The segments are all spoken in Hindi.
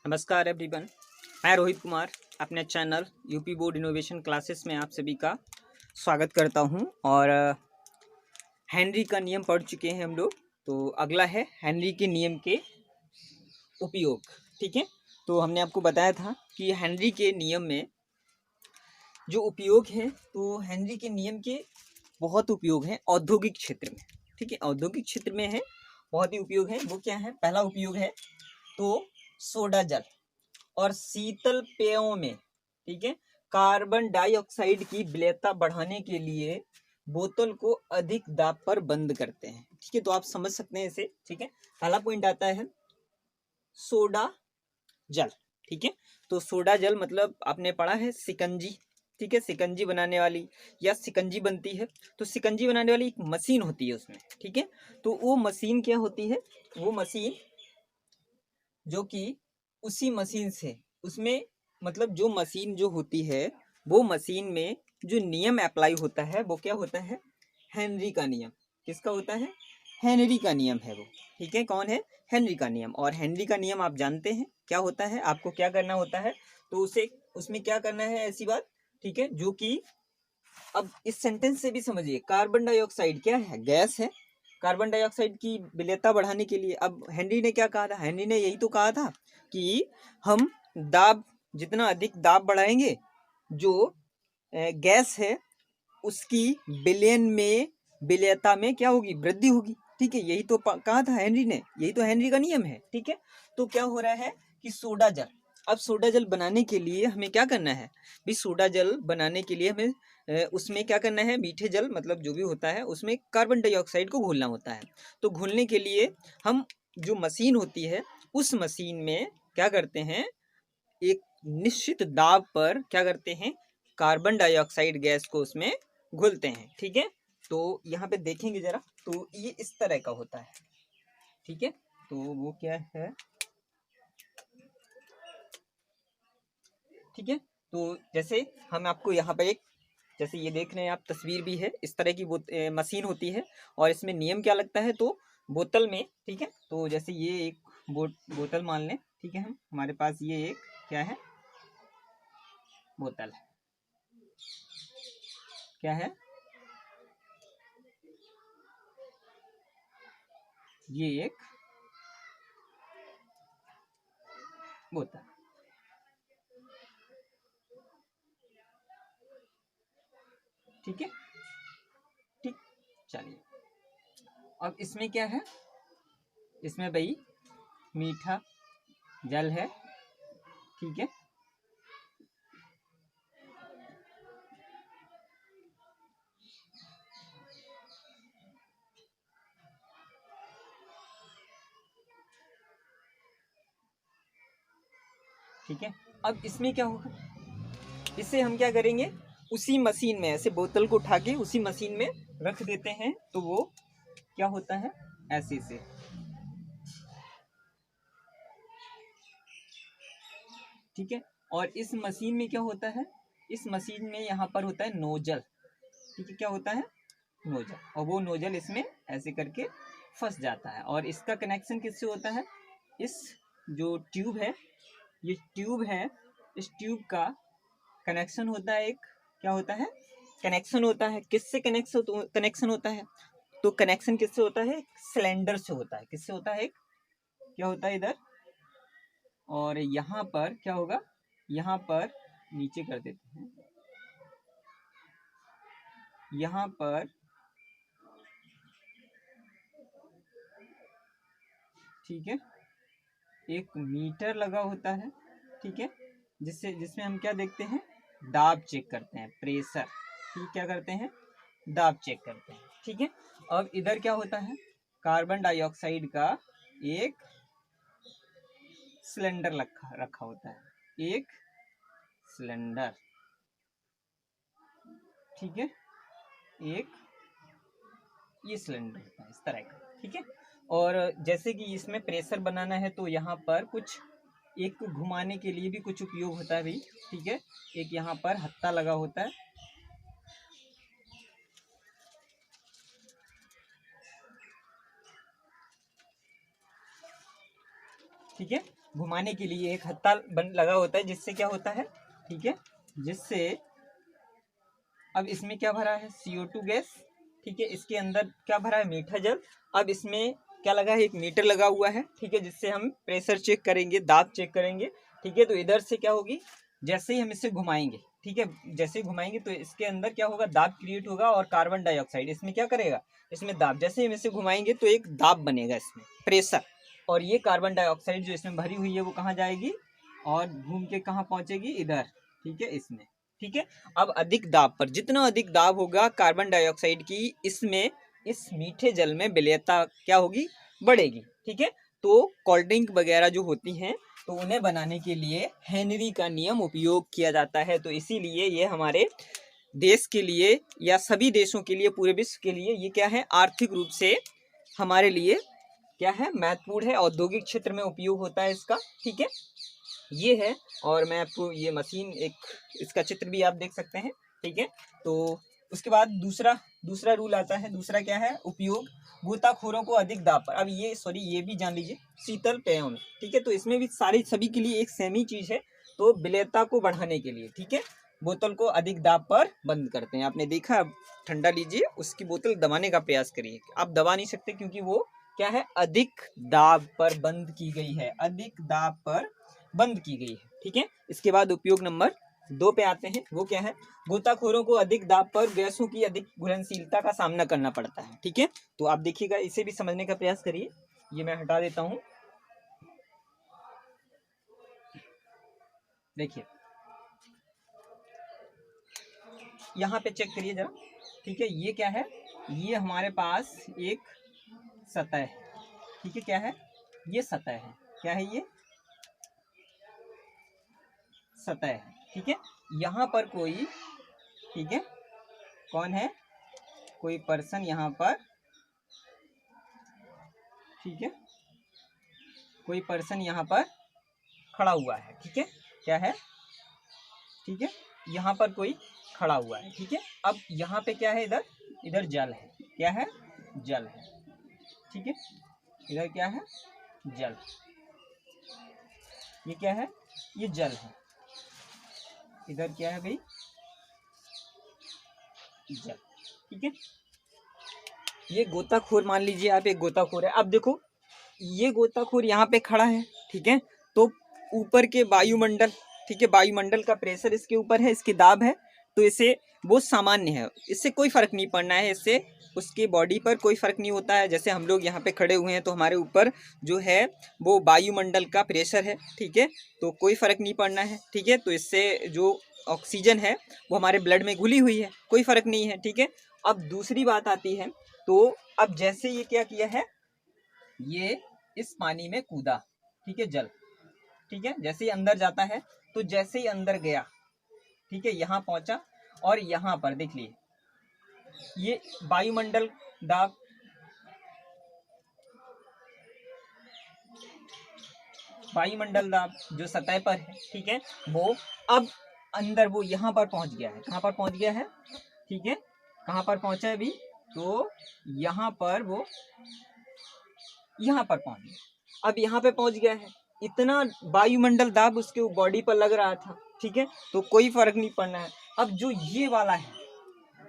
नमस्कार एवरीवन, मैं रोहित कुमार अपने channel UP board innovation classes में आप सभी का स्वागत करता हूं। और हेनरी का नियम पढ़ चुके हैं हम लोग। तो अगला है हेनरी के नियम के उपयोग। ठीक है, तो हमने आपको बताया था कि हेनरी के नियम में जो उपयोग है, तो हेनरी के नियम के बहुत उपयोग हैं औद्योगिक क्षेत्र में। ठीक है, औद्योगिक क्षेत्र में है, बहुत ही उपयोग है। वो क्या है? पहला उपयोग है तो सोडा जल और शीतल पेयों में, ठीक है, कार्बन डाइऑक्साइड की विलेयता बढ़ाने के लिए बोतल को अधिक दाब पर बंद करते हैं। ठीक है, तो आप समझ सकते हैं इसे। ठीक है, पहला पॉइंट आता है सोडा जल। ठीक है, तो सोडा जल मतलब आपने पढ़ा है शिकंजी। ठीक है, शिकंजी बनाने वाली या शिकंजी बनती है तो शिकंजी बनाने वाली एक मशीन होती है उसमें। ठीक है, तो वो मशीन क्या होती है? वो मशीन जो कि उसी मशीन से उसमें मतलब जो मशीन जो होती है, वो मशीन में जो नियम अप्लाई होता है वो क्या होता है? हेनरी का नियम। किसका होता है? हेनरी का नियम है वो। ठीक है, कौन है? हेनरी का नियम। और हेनरी का नियम आप जानते हैं क्या होता है, आपको क्या करना होता है? तो उसे उसमें क्या करना है, ऐसी बात। ठीक है, जो कि अब इस सेंटेंस से भी समझिए, कार्बन डाइऑक्साइड क्या है? गैस है। कार्बन डाइऑक्साइड की विलेयता बढ़ाने के लिए अब हेनरी ने क्या कहा था? हेनरी ने यही तो कहा था कि हम दाब, जितना अधिक दाब बढ़ाएंगे, जो गैस है उसकी विलयन में, विलेयता में क्या होगी? वृद्धि होगी। ठीक है, यही तो कहा था हेनरी ने, यही तो हेनरी का नियम है। ठीक है, तो क्या हो रहा है कि सोडा जल, अब सोडा जल बनाने के लिए हमें क्या करना है भी? सोडा जल बनाने के लिए हमें उसमें क्या करना है? मीठे जल मतलब जो भी होता है उसमें कार्बन डाइऑक्साइड को घोलना होता है। तो घोलने के लिए हम जो मशीन होती है उस मशीन में क्या करते हैं? एक निश्चित दाब पर क्या करते हैं? कार्बन डाइऑक्साइड गैस को उसमें घुलते हैं। ठीक है, तो यहाँ पे देखेंगे जरा, तो ये इस तरह का होता है। ठीक है, तो वो क्या है? ठीक है, तो जैसे हम आपको यहाँ पे एक, जैसे ये देख रहे हैं आप, तस्वीर भी है, इस तरह की वो मशीन होती है। और इसमें नियम क्या लगता है? तो बोतल में, ठीक है, तो जैसे ये एक बोतल मान लें। ठीक है, हम हमारे पास ये एक क्या है? बोतल है। क्या है? ये एक बोतल। ठीक है, ठीक, चलिए। अब इसमें क्या है? इसमें भाई मीठा जल है। ठीक है, ठीक है, अब इसमें क्या होगा? इसे हम क्या करेंगे? उसी मशीन में ऐसे बोतल को उठा के उसी मशीन में रख देते हैं, तो वो क्या होता है? ऐसे से। ठीक है, और इस मशीन में क्या होता है? इस मशीन में यहाँ पर होता है नोजल। ठीक है, क्या होता है? नोजल। और वो नोजल इसमें ऐसे करके फंस जाता है। और इसका कनेक्शन किससे होता है? इस जो ट्यूब है, ये ट्यूब है, इस ट्यूब का कनेक्शन होता है एक, क्या होता है? कनेक्शन होता है। किससे कनेक्शन होता है? तो कनेक्शन किससे होता है? सिलेंडर से होता है। किससे होता है? एक क्या होता है इधर, और यहाँ पर क्या होगा? यहाँ पर नीचे कर देते हैं, यहाँ पर, ठीक है, एक मीटर लगा होता है। ठीक है, जिसमें हम क्या देखते हैं? दाब चेक करते हैं, प्रेशर। ठीक, क्या करते हैं? दाब चेक करते हैं। ठीक है, अब इधर क्या होता है? कार्बन डाइऑक्साइड का एक सिलेंडर रखा रखा होता है, एक सिलेंडर। ठीक है, एक ये सिलेंडर होता है इस तरह का। ठीक है, और जैसे कि इसमें प्रेशर बनाना है तो यहाँ पर कुछ एक को घुमाने के लिए भी कुछ उपयोग होता है भाई। ठीक है, एक यहाँ पर हत्था लगा होता है। ठीक है, घुमाने के लिए एक हत्था बन लगा होता है, जिससे क्या होता है, ठीक है, जिससे अब इसमें क्या भरा है, CO2 गैस, ठीक है, इसके अंदर क्या भरा है, मीठा जल। अब इसमें क्या लगा है, एक मीटर लगा हुआ है, ठीक है, जिससे हम प्रेशर चेक करेंगे, दाब चेक करेंगे, ठीक है। तो इधर से क्या होगी, जैसे ही हम इसे घुमाएंगे, ठीक है, जैसे ही घुमाएंगे तो इसके अंदर क्या होगा, दाब क्रिएट होगा, और कार्बन डाइऑक्साइड इसमें क्या करेगा, इसमें दाब, जैसे ही हम इसे घुमाएंगे तो एक दाब बनेगा इसमें, प्रेशर, और ये कार्बन डाइऑक्साइड जो इसमें भरी हुई है वो कहाँ जाएगी, और घूम के कहाँ पहुंचेगी, इधर, ठीक है, इसमें, ठीक है। अब अधिक दाब पर, जितना अधिक दाब होगा कार्बन डाइऑक्साइड की, इसमें इस मीठे जल में विलेयता क्या होगी, बढ़ेगी, ठीक है। तो कोल्ड ड्रिंक वगैरह जो होती हैं, तो उन्हें बनाने के लिए हेनरी का नियम उपयोग किया जाता है। तो इसीलिए ये हमारे देश के लिए या सभी देशों के लिए, पूरे विश्व के लिए ये क्या है, आर्थिक रूप से हमारे लिए क्या है, महत्वपूर्ण है, औद्योगिक क्षेत्र में उपयोग होता है इसका, ठीक है, ये है। और मैं आपको ये मशीन, एक इसका चित्र भी आप देख सकते हैं, ठीक है। तो उसके बाद दूसरा रूल आता है, दूसरा क्या है, उपयोग गोताखोरों को अधिक दाब पर। अब ये भी जान लीजिए, शीतल पेयों में, ठीक है, तो इसमें भी सभी के लिए एक सेम ही चीज है। तो विलेयता को बढ़ाने के लिए, ठीक है, बोतल को अधिक दाब पर बंद करते हैं। आपने देखा, ठंडा लीजिए, उसकी बोतल दबाने का प्रयास करिए, आप दबा नहीं सकते क्योंकि वो क्या है, अधिक दाब पर बंद की गई है, अधिक दाब पर बंद की गई है, ठीक है। इसके बाद उपयोग नंबर 2 पे आते हैं, वो क्या है, गोताखोरों को अधिक दाब पर गैसों की अधिक घुलनशीलता का सामना करना पड़ता है, ठीक है। तो आप देखिएगा, इसे भी समझने का प्रयास करिए। ये मैं हटा देता हूं, देखिए यहाँ पे चेक करिए जरा, ठीक है, ये क्या है, ये हमारे पास एक सतह है, ठीक है, क्या है, ये सतह है, क्या है, ये सतह है, ठीक है। यहाँ पर कोई, ठीक है, कौन है, कोई पर्सन यहाँ पर, ठीक है, कोई पर्सन यहाँ पर खड़ा हुआ है, ठीक है, क्या है, ठीक है, यहाँ पर कोई खड़ा हुआ है, ठीक है। अब यहाँ पे क्या है, इधर जल है, क्या है, जल है, ठीक है, इधर क्या है, जल, ये क्या है, ये जल है, इधर क्या है भाई, जल, ठीक है। ये गोताखोर, मान लीजिए आप एक गोताखोर है। अब देखो, ये गोताखोर यहाँ पे खड़ा है, ठीक है, तो ऊपर के वायुमंडल, ठीक है, वायुमंडल का प्रेशर इसके ऊपर है, इसकी दाब है, तो इसे वो सामान्य है, इससे कोई फर्क नहीं पड़ना है, इससे उसकी बॉडी पर कोई फर्क नहीं होता है। जैसे हम लोग यहाँ पे खड़े हुए हैं तो हमारे ऊपर जो है वो वायुमंडल का प्रेशर है, ठीक है, तो कोई फर्क नहीं पड़ना है, ठीक है। तो इससे जो ऑक्सीजन है वो हमारे ब्लड में घुली हुई है, कोई फर्क नहीं है, ठीक है। अब दूसरी बात आती है, तो अब जैसे ये क्या किया है, ये इस पानी में कूदा, ठीक है, जल, ठीक है, जैसे ही अंदर जाता है, तो जैसे ही अंदर गया, ठीक है, यहाँ पहुंचा, और यहाँ पर देख लिए, ये वायुमंडल दाब, जो सतह पर है, ठीक है, वो अब अंदर वो यहाँ पर पहुंच गया है, कहाँ पर पहुंच गया है, ठीक है, कहाँ पर पहुंचा है अभी, तो यहाँ पर वो यहाँ पर पहुंच गया। अब यहाँ पे पहुंच गया है, इतना वायुमंडल दाब उसके बॉडी पर लग रहा था, ठीक है, तो कोई फर्क नहीं पड़ना है। अब जो ये वाला है,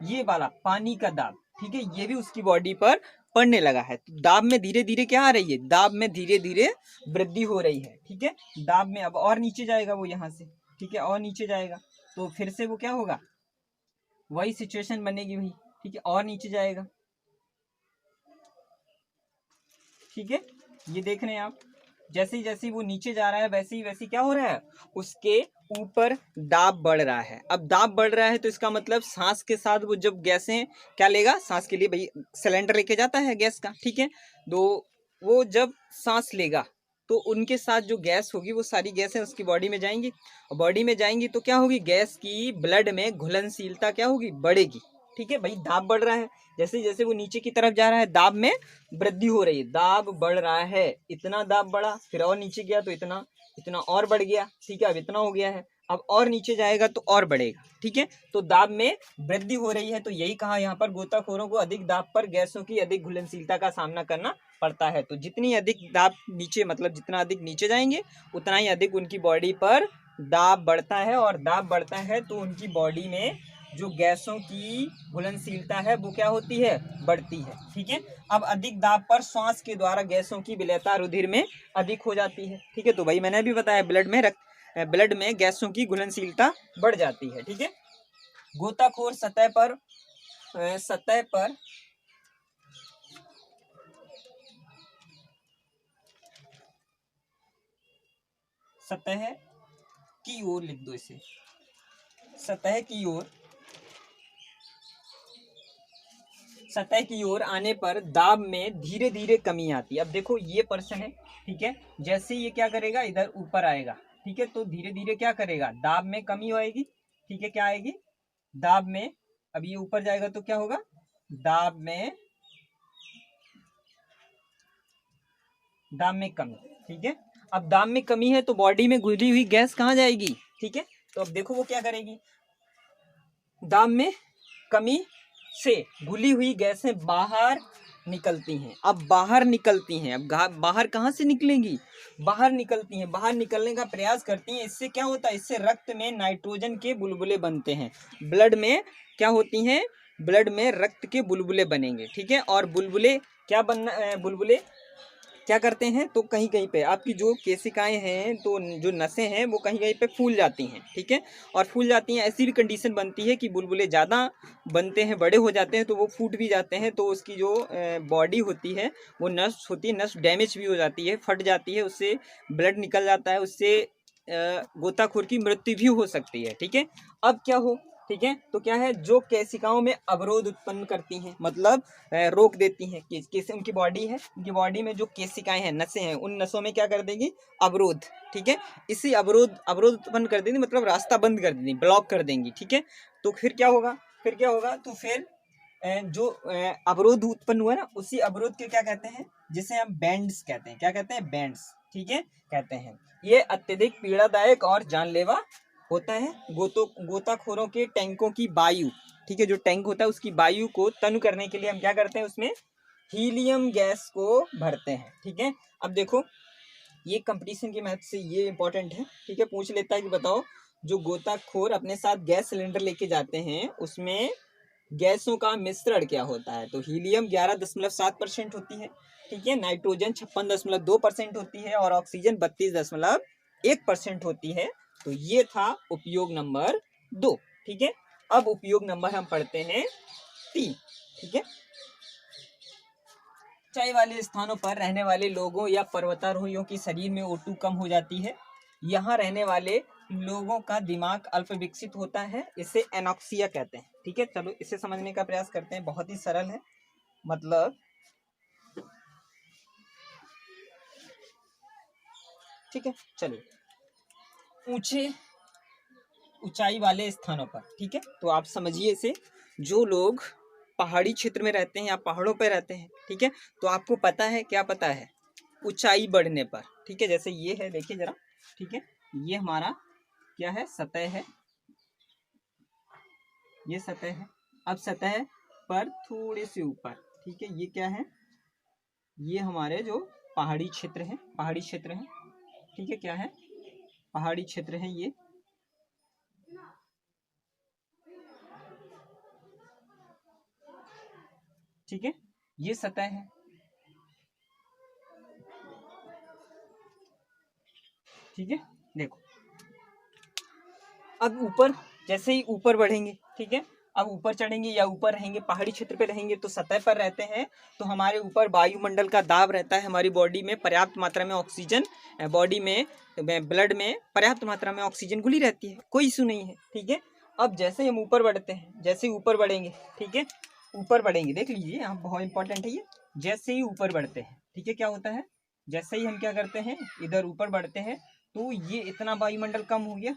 ये वाला पानी का दाब, ठीक है, ये भी उसकी बॉडी पर पड़ने लगा है। तो दाब में धीरे धीरे क्या आ रही है, दाब में धीरे धीरे वृद्धि हो रही है, ठीक है। दाब में अब और नीचे जाएगा वो यहाँ से, ठीक है, और नीचे जाएगा, तो फिर से वो क्या होगा, वही सिचुएशन बनेगी भाई, ठीक है, और नीचे जाएगा, ठीक है। ये देख रहे हैं आप, जैसे ही वो नीचे जा रहा है, वैसे ही क्या हो रहा है, उसके ऊपर दाब बढ़ रहा है। अब दाब बढ़ रहा है तो इसका मतलब सांस के साथ वो जब गैसें क्या लेगा, सांस के लिए भाई सिलेंडर लेके जाता है गैस का, ठीक है, तो वो जब सांस लेगा तो उनके साथ जो गैस होगी वो सारी गैसें उसकी बॉडी में जाएंगी, और बॉडी में जाएंगी तो क्या होगी, गैस की ब्लड में घुलनशीलता क्या होगी, बढ़ेगी, ठीक है भाई। दाब बढ़ रहा है, जैसे जैसे वो नीचे की तरफ जा रहा है, दाब में वृद्धि हो रही है, दाब बढ़ रहा है, इतना दाब बढ़ा, फिर और नीचे गया तो इतना, इतना और बढ़ गया, ठीक है, अब इतना हो गया है, अब और नीचे जाएगा तो और बढ़ेगा, ठीक है। तो दाब में वृद्धि हो रही है, तो यही कहा यहाँ पर, गोताखोरों को अधिक दाब पर गैसों की अधिक घुलनशीलता का सामना करना पड़ता है। तो जितनी अधिक दाब नीचे, मतलब जितना अधिक नीचे जाएंगे उतना ही अधिक उनकी बॉडी पर दाब बढ़ता है, और दाब बढ़ता है तो उनकी बॉडी में जो गैसों की घुलनशीलता है वो क्या होती है, बढ़ती है। ठीक है, अब अधिक दाब पर श्वास के द्वारा गैसों की विलेयता रुधिर में अधिक हो जाती है। ठीक है, तो भाई मैंने अभी बताया ब्लड में गैसों की घुलनशीलता बढ़ जाती है। ठीक है, गोताखोर सतह पर सतह की ओर लिख दो इसे, सतह की ओर आने पर दाब में धीरे धीरे कमी आती है। अब देखो ये पर्सन है, ठीक है, जैसे ये क्या करेगा, इधर ऊपर आएगा। ठीक है, तो धीरे धीरे क्या करेगा, दाब में कमी आएगी। ठीक है, क्या आएगी, दाब में, अब ये ऊपर जाएगा तो क्या होगा, दाब में कमी। ठीक है, अब दाब में कमी है तो बॉडी में घुली हुई गैस कहाँ जाएगी। ठीक है, तो अब देखो वो क्या करेगी, दाब में कमी से घुली हुई गैसें बाहर निकलती हैं। अब बाहर निकलती हैं, अब बाहर कहाँ से निकलेंगी, बाहर निकलती हैं, बाहर निकलने का प्रयास करती हैं। इससे क्या होता है, इससे रक्त में नाइट्रोजन के बुलबुले बनते हैं। ब्लड में क्या होती हैं, ब्लड में रक्त के बुलबुले बनेंगे। ठीक है, और बुलबुले क्या बनना, बुलबुले क्या करते हैं, तो कहीं कहीं पे आपकी जो केशिकाएं हैं, तो जो नसें हैं वो कहीं कहीं पे फूल जाती हैं। ठीक है, और फूल जाती हैं, ऐसी भी कंडीशन बनती है कि बुलबुले ज़्यादा बनते हैं, बड़े हो जाते हैं, तो वो फूट भी जाते हैं। तो उसकी जो बॉडी होती है, वो नस होती है, नस डैमेज भी हो जाती है, फट जाती है, उससे ब्लड निकल जाता है, उससे गोताखोर की मृत्यु भी हो सकती है। ठीक है, अब क्या हो, ठीक है, तो क्या है, जो केशिकाओं में अवरोध उत्पन्न करती हैं, मतलब रोक देती हैं, कैसे उनकी बॉडी है, उनकी बॉडी में जो केशिकाएं हैं, नसें हैं, उन नसों में क्या कर देगी, अवरोध। ठीक है, इसी अवरोध उत्पन्न कर देंगी, मतलब रास्ता बंद कर देंगी, ब्लॉक कर देंगी। ठीक है, तो फिर क्या होगा, तो फिर जो अवरोध उत्पन्न हुआ ना, उसी अवरोध के क्या कहते हैं, जिसे हम बैंड्स कहते हैं। क्या कहते हैं, बैंड्स। ठीक है, कहते हैं। ये अत्यधिक पीड़ादायक और जानलेवा होता है। गोताखोरों के टैंकों की वायु, ठीक है, जो टैंक होता है उसकी वायु को तनु करने के लिए हम क्या करते हैं, उसमें हीलियम गैस को भरते हैं। ठीक है, अब देखो ये कंपटीशन के मैथ से ये इंपॉर्टेंट है। ठीक है, पूछ लेता है कि बताओ, जो गोताखोर अपने साथ गैस सिलेंडर लेके जाते हैं उसमें गैसों का मिश्रण क्या होता है, तो हीलियम 11.7% होती है। ठीक है, नाइट्रोजन 56.2% होती है, और ऑक्सीजन 32.1% होती है। तो ये था उपयोग नंबर 2। ठीक है, अब उपयोग नंबर हम पढ़ते हैं 3। ठीक है, ऊंचाई वाले स्थानों पर रहने वाले लोगों या पर्वतारोहियों की शरीर में O2 कम हो जाती है। यहाँ रहने वाले लोगों का दिमाग अल्प विकसित होता है, इसे एनॉक्सिया कहते हैं। ठीक है, चलो इसे समझने का प्रयास करते हैं, बहुत ही सरल है। मतलब ठीक है, चलिए, ऊंचाई वाले स्थानों पर। ठीक है, तो आप समझिए इसे, जो लोग पहाड़ी क्षेत्र में रहते हैं या पहाड़ों पर रहते हैं, ठीक है, तो आपको पता है, क्या पता है, ऊंचाई बढ़ने पर, ठीक है, जैसे ये है, देखिए जरा, ठीक है, ये हमारा क्या है, सतह है, ये सतह है। अब सतह पर थोड़े से ऊपर, ठीक है, ये क्या है, ये हमारे जो पहाड़ी क्षेत्र है, ठीक है, क्या है, पहाड़ी क्षेत्र है ये। ठीक है, ये सतह है। ठीक है, देखो, अब ऊपर, जैसे ही ऊपर बढ़ेंगे, ठीक है, अब ऊपर चढ़ेंगे या ऊपर रहेंगे, पहाड़ी क्षेत्र पे रहेंगे, तो सतह पर रहते हैं, तो हमारे ऊपर वायुमंडल का दाब रहता है, हमारी बॉडी में पर्याप्त मात्रा में ऑक्सीजन, बॉडी में ब्लड में पर्याप्त मात्रा में ऑक्सीजन घुली रहती है, कोई इशू नहीं है। ठीक है, अब जैसे ही हम ऊपर बढ़ते हैं, जैसे ही ऊपर बढ़ेंगे, ठीक है, ऊपर बढ़ेंगे, देख लीजिए यहाँ बहुत इंपॉर्टेंट है ये, जैसे ही ऊपर बढ़ते हैं, ठीक है, क्या होता है, जैसे ही हम क्या करते हैं, इधर ऊपर बढ़ते हैं, तो ये इतना वायुमंडल कम हो गया।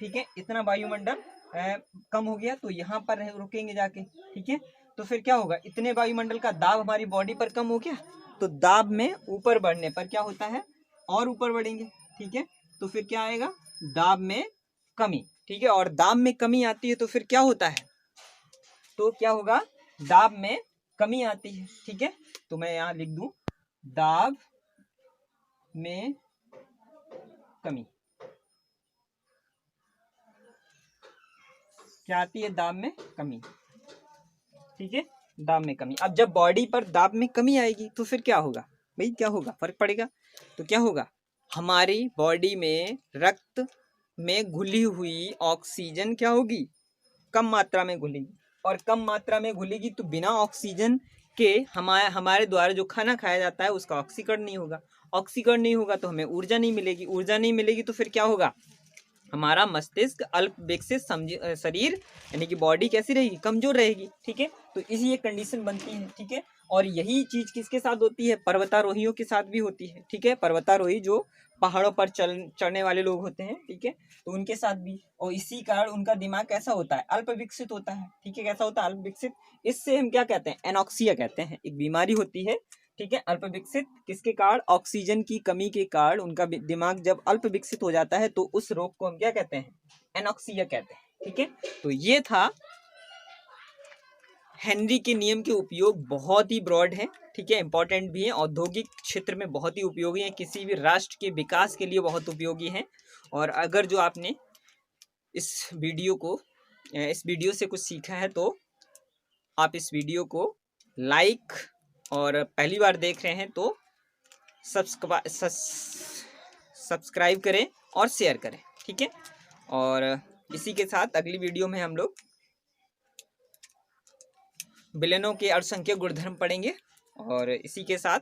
ठीक है, इतना वायुमंडल कम हो गया, तो यहाँ पर रुकेंगे जाके। ठीक है, तो फिर क्या होगा, इतने वायुमंडल का दाब हमारी बॉडी पर कम हो गया, तो दाब में ऊपर बढ़ने पर क्या होता है, और ऊपर बढ़ेंगे। ठीक है, तो फिर क्या आएगा, दाब में कमी। ठीक है, और दाब में कमी आती है तो फिर क्या होता है, तो क्या होगा, दाब में कमी आती है। ठीक है, तो मैं यहाँ लिख दूं, दाब में कमी। क्या आती है? दाब में कमी। ठीक है, दाब में कमी। अब जब बॉडी पर दाब में कमी आएगी तो फिर क्या होगा भाई? क्या होगा? फर्क पड़ेगा। तो क्या होगा? हमारी बॉडी में रक्त में घुली हुई ऑक्सीजन क्या होगी? कम मात्रा में घुलेगी, और कम मात्रा में घुलेगी तो बिना ऑक्सीजन के हमारे द्वारा जो खाना खाया जाता है उसका ऑक्सीकरण नहीं होगा। ऑक्सीकरण नहीं होगा तो हमें ऊर्जा नहीं मिलेगी। ऊर्जा नहीं मिलेगी तो फिर क्या होगा? हमारा मस्तिष्क अल्प विकसित शरीर यानी कि बॉडी कैसी रहेगी? कमजोर रहेगी। ठीक है, तो इसी ये कंडीशन बनती है। ठीक है, और यही चीज किसके साथ होती है? पर्वतारोहियों के साथ भी होती है। ठीक है, पर्वतारोही जो पहाड़ों पर चढ़ने वाले लोग होते हैं, ठीक है, तो उनके साथ भी। और इसी कारण उनका दिमाग कैसा होता है? अल्प विकसित होता है। ठीक है, कैसा होता है? अल्प विकसित। इससे हम क्या कहते हैं? एनॉक्सिया कहते हैं। एक बीमारी होती है, ठीक है, अल्प विकसित। किसके कारण? ऑक्सीजन की कमी के कारण उनका दिमाग जब अल्प विकसित हो जाता है तो उस रोग को हम क्या कहते हैं? एनॉक्सिया कहते हैं। ठीक है, तो ये था हेनरी के नियम के उपयोग। बहुत ही ब्रॉड है, ठीक है, इंपॉर्टेंट भी है, औद्योगिक क्षेत्र में बहुत ही उपयोगी है, किसी भी राष्ट्र के विकास के लिए बहुत उपयोगी है। और अगर जो आपने इस वीडियो से कुछ सीखा है तो आप इस वीडियो को लाइक, और पहली बार देख रहे हैं तो सब्सक्राइब करें और शेयर करें। ठीक है, और इसी के साथ अगली वीडियो में हम लोग विलेनों के अल्पसंख्यक गुणधर्म पढ़ेंगे। और इसी के साथ